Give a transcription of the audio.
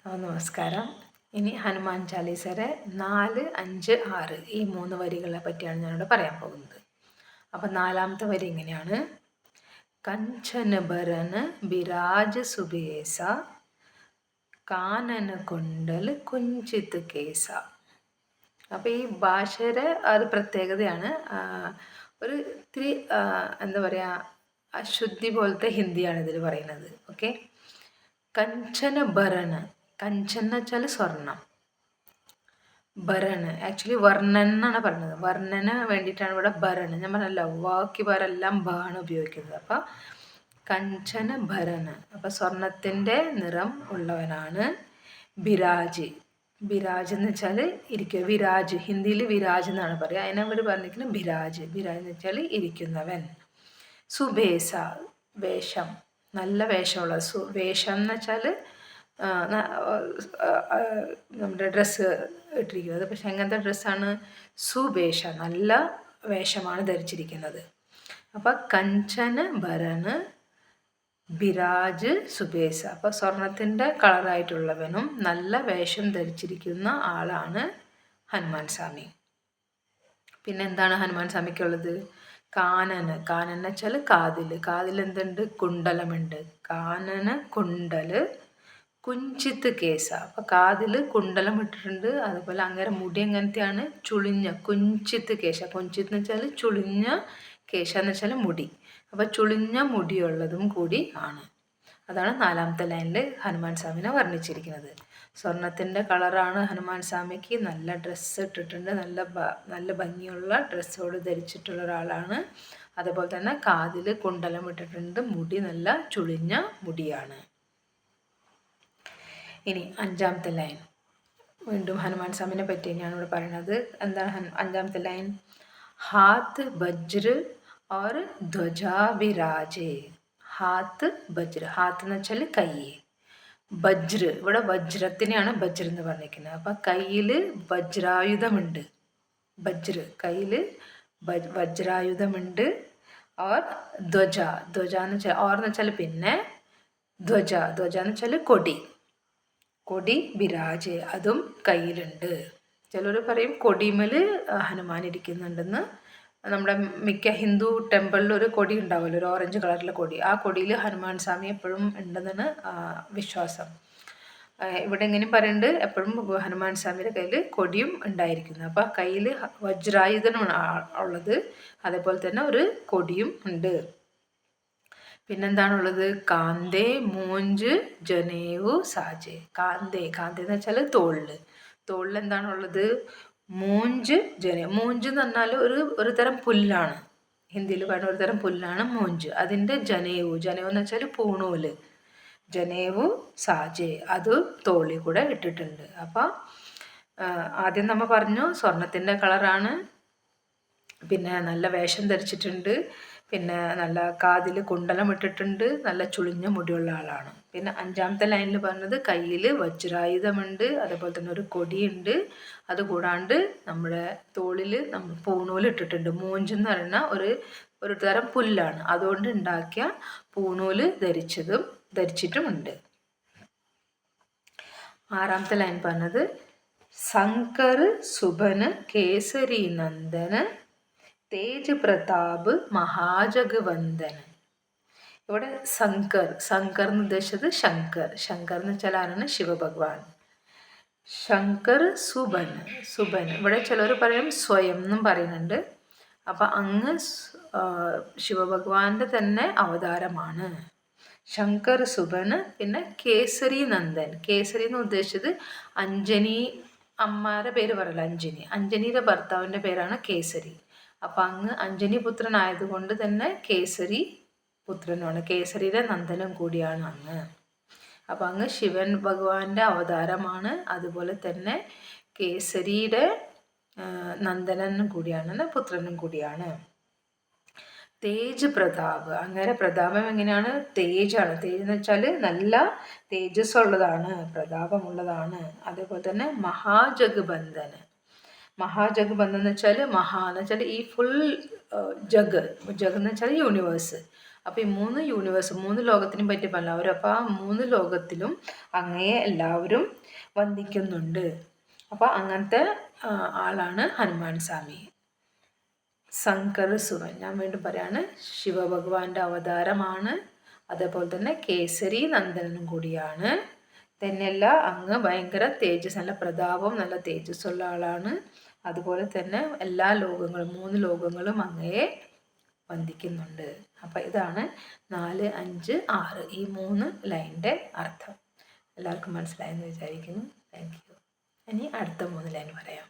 നമസ്കാരം. ഇനി ഹനുമാൻ ചാലീസയുടെ 4, 5, 6 ഈ 3 വരികളെ പറ്റിയാണ് ഞാനിവിടെ പറയാൻ പോകുന്നത്. അപ്പം 4ാമത്തെ വരി ഇങ്ങനെയാണ്: കഞ്ചന ഭരന ബിരാജ് സുബേസ കാനന കുണ്ടൽ കുഞ്ചിത് കേസ. അപ്പം ഈ ഭാഷയുടെ ഒരു പ്രത്യേകതയാണ്. ഒരു ഇത്തിരി എന്താ പറയുക, അശുദ്ധി പോലത്തെ ഹിന്ദിയാണ് ഇതിൽ പറയുന്നത്. ഓക്കെ. കഞ്ചന ഭരന, കഞ്ചൻ എന്ന് വെച്ചാൽ സ്വർണം, ഭരണ് ആക്ച്വലി വർണ്ണൻ എന്നാണ് പറയുന്നത്. വർണ്ണന് വേണ്ടിയിട്ടാണ് ഇവിടെ ഭരണ്. ഞാൻ പറഞ്ഞല്ലോ, വാക്ക് പേരെല്ലാം ബാണ് ഉപയോഗിക്കുന്നത്. അപ്പം കഞ്ചന ഭരണ്, അപ്പം സ്വർണത്തിൻ്റെ നിറം ഉള്ളവനാണ്. ബിരാജ്, ബിരാജ് എന്ന് വെച്ചാൽ ഇരിക്കുക. വിരാജ് ഹിന്ദിയിൽ വിരാജ് എന്നാണ് പറയുക. അതിനവിടെ പറഞ്ഞിരിക്കുന്നത് ബിരാജ്. ബിരാജ് എന്ന് വെച്ചാൽ ഇരിക്കുന്നവൻ. സുബേസ, വേഷം, നല്ല വേഷമുള്ള. വേഷം എന്ന് വെച്ചാൽ നമ്മുടെ ഡ്രസ്സ് ഇട്ടിരിക്കുന്നത്. പക്ഷെ എങ്ങനത്തെ ഡ്രസ്സാണ്? സുവേഷ, നല്ല വേഷമാണ് ധരിച്ചിരിക്കുന്നത്. അപ്പം കഞ്ചന ഭരണ് ബിരാജ് സുബേസ, അപ്പം സ്വർണത്തിൻ്റെ കളറായിട്ടുള്ളവനും നല്ല വേഷം ധരിച്ചിരിക്കുന്ന ആളാണ് ഹനുമാൻ സ്വാമി. പിന്നെ എന്താണ് ഹനുമാൻ സ്വാമിക്കുള്ളത്? കാനന്, കാനൻ എന്ന് വെച്ചാൽ കാതിൽ. കാതിൽ എന്തുണ്ട്? കുണ്ടലമുണ്ട്. കാനന കുണ്ടല് കുഞ്ചിത്ത് കേസ, അപ്പം കാതിൽ കുണ്ടലം ഇട്ടിട്ടുണ്ട്. അതുപോലെ അങ്ങനെ മുടി എങ്ങനത്തെയാണ്? ചുളിഞ്ഞ, കുഞ്ചിത്ത് കേശ. കുഞ്ചിത്ത് എന്ന് വെച്ചാൽ ചുളിഞ്ഞ, കേശ എന്ന് വെച്ചാൽ മുടി. അപ്പം ചുളിഞ്ഞ മുടിയുള്ളതും കൂടി ആണ്. അതാണ് 4ാമത്തെ ലൈനിൽ ഹനുമാൻ സ്വാമിനെ വർണ്ണിച്ചിരിക്കുന്നത്. സ്വർണത്തിൻ്റെ കളറാണ് ഹനുമാൻ സ്വാമിക്ക്. നല്ല ഡ്രസ്സ് ഇട്ടിട്ടുണ്ട്, നല്ല ഭംഗിയുള്ള ഡ്രസ്സോട് ധരിച്ചിട്ടുള്ള ഒരാളാണ്. അതുപോലെ തന്നെ കാതിൽ കുണ്ടലം ഇട്ടിട്ടുണ്ട്. മുടി നല്ല ചുളിഞ്ഞ മുടിയാണ്. ഇനി 5ാമത്തെ ലൈൻ, വീണ്ടും ഹനുമാൻ സ്വാമിനെ പറ്റി ഞാനിവിടെ പറയുന്നത്. എന്താണ് 5ാമത്തെ ലൈൻ? ഹാത്ത് വജ്ര ഓർ ധ്വജാ വിരാജേ. ഹാത്ത് വജ്ര, ഹാത്ത് എന്ന് വെച്ചാൽ കൈ. വജ്ര, ഇവിടെ വജ്രത്തിനെയാണ് വജ്ര എന്ന് പറഞ്ഞിരിക്കുന്നത്. അപ്പം കയ്യിൽ വജ്രായുധമുണ്ട്. വജ്ര, കയ്യിൽ വജ്രായുധമുണ്ട്. ഓർ ധ്വജ, ധ്വജ എന്ന് വെച്ചാൽ, ഓർ എന്ന് വെച്ചാൽ പിന്നെ, ധ്വജ, ധ്വജ എന്ന് വെച്ചാൽ കൊടി. കൊടി വിരാജ്, അതും കയ്യിലുണ്ട്. ചിലർ പറയും കൊടിമേൽ ഹനുമാൻ ഇരിക്കുന്നുണ്ടെന്ന്. നമ്മുടെ മിക്ക ഹിന്ദു ടെമ്പിളിൽ ഒരു കൊടി ഉണ്ടാവുമല്ലോ, ഒരു ഓറഞ്ച് കളറിലെ കൊടി. ആ കൊടിയിൽ ഹനുമാൻ സ്വാമി എപ്പോഴും ഉണ്ടെന്നാണ് വിശ്വാസം. ഇവിടെ എങ്ങനെയും പറയുന്നുണ്ട്, എപ്പോഴും ഹനുമാൻ സ്വാമിയുടെ കയ്യിൽ കൊടിയും ഉണ്ടായിരിക്കുന്നു. അപ്പം കയ്യിൽ വജ്രായുധമാണ് ഉള്ളത്, അതേപോലെ തന്നെ ഒരു കൊടിയും ഉണ്ട്. പിന്നെന്താണുള്ളത്? കാന്തേ മൂഞ്ച് ജനേവു സാജെ. കാന്തേ, കാന്തേ എന്ന് വെച്ചാൽ തോളിൽ. തോളിൽ എന്താണുള്ളത്? മൂഞ്ച് ജനേ. മൂഞ്ച് എന്ന് പറഞ്ഞാൽ ഒരു തരം പുല്ലാണ്. ഹിന്ദിയിൽ പറയുന്ന ഒരു തരം പുല്ലാണ് മൂഞ്ച്. അതിൻ്റെ ജനേവു, ജനേവു എന്ന് വെച്ചാൽ പൂണൂല്. ജനേവു സാജെ, അത് തോളിൽ കൂടെ ഇട്ടിട്ടുണ്ട്. അപ്പം ആദ്യം നമ്മൾ പറഞ്ഞു സ്വർണത്തിൻ്റെ കളറാണ്, പിന്നെ നല്ല വേഷം ധരിച്ചിട്ടുണ്ട്, പിന്നെ നല്ല കാതിൽ കുണ്ടലം ഇട്ടിട്ടുണ്ട്, നല്ല ചുളിഞ്ഞ മുടിയുള്ള ആളാണ്. പിന്നെ 5ാമത്തെ ലൈനിൽ പറഞ്ഞത് കയ്യിൽ വജ്രായുധമുണ്ട്, അതേപോലെ തന്നെ ഒരു കൊടിയുണ്ട്. അതുകൂടാണ്ട് നമ്മുടെ തോളിൽ പൂണൂല് ഇട്ടിട്ടുണ്ട്. മൂഞ്ചെന്ന് പറയുന്ന ഒരു തരം പുല്ലാണ്, അതുകൊണ്ട് ഉണ്ടാക്കിയ പൂണൂല് ധരിച്ചിട്ടുമുണ്ട്. 6ാമത്തെ ലൈൻ പറഞ്ഞത് ശങ്കർ സുബന് കേസരി നന്ദന് തേജ് പ്രതാപ് മഹാജഗവന്ദൻ. ഇവിടെ ശങ്കർ, ശങ്കർ എന്ന് ഉദ്ദേശിച്ചത് ശങ്കർ. ശങ്കർ എന്ന് വെച്ചാൽ ആരാണ്? ശിവഭഗവാൻ. ശങ്കർ സുബൻ, സുബൻ ഇവിടെ ചിലർ പറയും സ്വയം എന്നും പറയുന്നുണ്ട്. അപ്പം അങ്ങ് ശിവഭഗവാന്റെ തന്നെ അവതാരമാണ് ശങ്കർ സുബന്. പിന്നെ കേസരി നന്ദൻ, കേസരി എന്ന് ഉദ്ദേശിച്ചത് അഞ്ജനി അമ്മയുടെ പേര് പറയല, അഞ്ജനി, അഞ്ജനിയുടെ ഭർത്താവിൻ്റെ പേരാണ് കേസരി. അപ്പം അങ്ങ് അഞ്ജനി പുത്രനായതുകൊണ്ട് തന്നെ കേസരി പുത്രനുമാണ്, കേസരിയുടെ നന്ദനം കൂടിയാണ് അങ്ങ്. അപ്പം അങ്ങ് ശിവൻ ഭഗവാന്റെ അവതാരമാണ്, അതുപോലെ തന്നെ കേസരിയുടെ നന്ദനനും കൂടിയാണ്, പുത്രനും കൂടിയാണ്. തേജ് പ്രതാപ്, അങ്ങനെ പ്രതാപം എങ്ങനെയാണ്? തേജാണ്. തേജ് എന്ന് വെച്ചാൽ നല്ല തേജസ് ഉള്ളതാണ്, പ്രതാപമുള്ളതാണ്. അതേപോലെ തന്നെ മഹാജഗബന്ധന്, മഹാജഗബന്ധൻ എന്ന് വെച്ചാൽ മഹാ എന്ന് വെച്ചാൽ ഈ ഫുൾ ജഗ്, ജഗ് എന്ന് വെച്ചാൽ യൂണിവേഴ്സ്. അപ്പോൾ ഈ 3 യൂണിവേഴ്സ് 3 ലോകത്തിനും പറ്റി എല്ലാവരും, അപ്പോൾ ആ 3 ലോകത്തിലും അങ്ങയെ എല്ലാവരും വന്ദിക്കുന്നുണ്ട്. അപ്പോൾ അങ്ങനത്തെ ആളാണ് ഹനുമാൻ സ്വാമി. ശങ്കർ സുവൻ, ഞാൻ വീണ്ടും പറയാണ്, ശിവഭഗവാന്റെ അവതാരമാണ്. അതേപോലെ തന്നെ കേസരി നന്ദനും കൂടിയാണ്. തന്നെയല്ല അങ്ങ് ഭയങ്കര തേജസ്, നല്ല പ്രതാപം, നല്ല തേജസ്സുള്ള ആളാണ്. അതുപോലെ തന്നെ എല്ലാ ലോകങ്ങളും 3 ലോകങ്ങളും അങ്ങയെ വന്ദിക്കുന്നുണ്ട്. അപ്പം ഇതാണ് 4, 5, 6 ഈ 3 ലൈനിൻ്റെ അർത്ഥം. എല്ലാവർക്കും മനസ്സിലായെന്ന് വിചാരിക്കുന്നു. Thank you. ഇനി അടുത്ത 3 ലൈൻ പറയാം.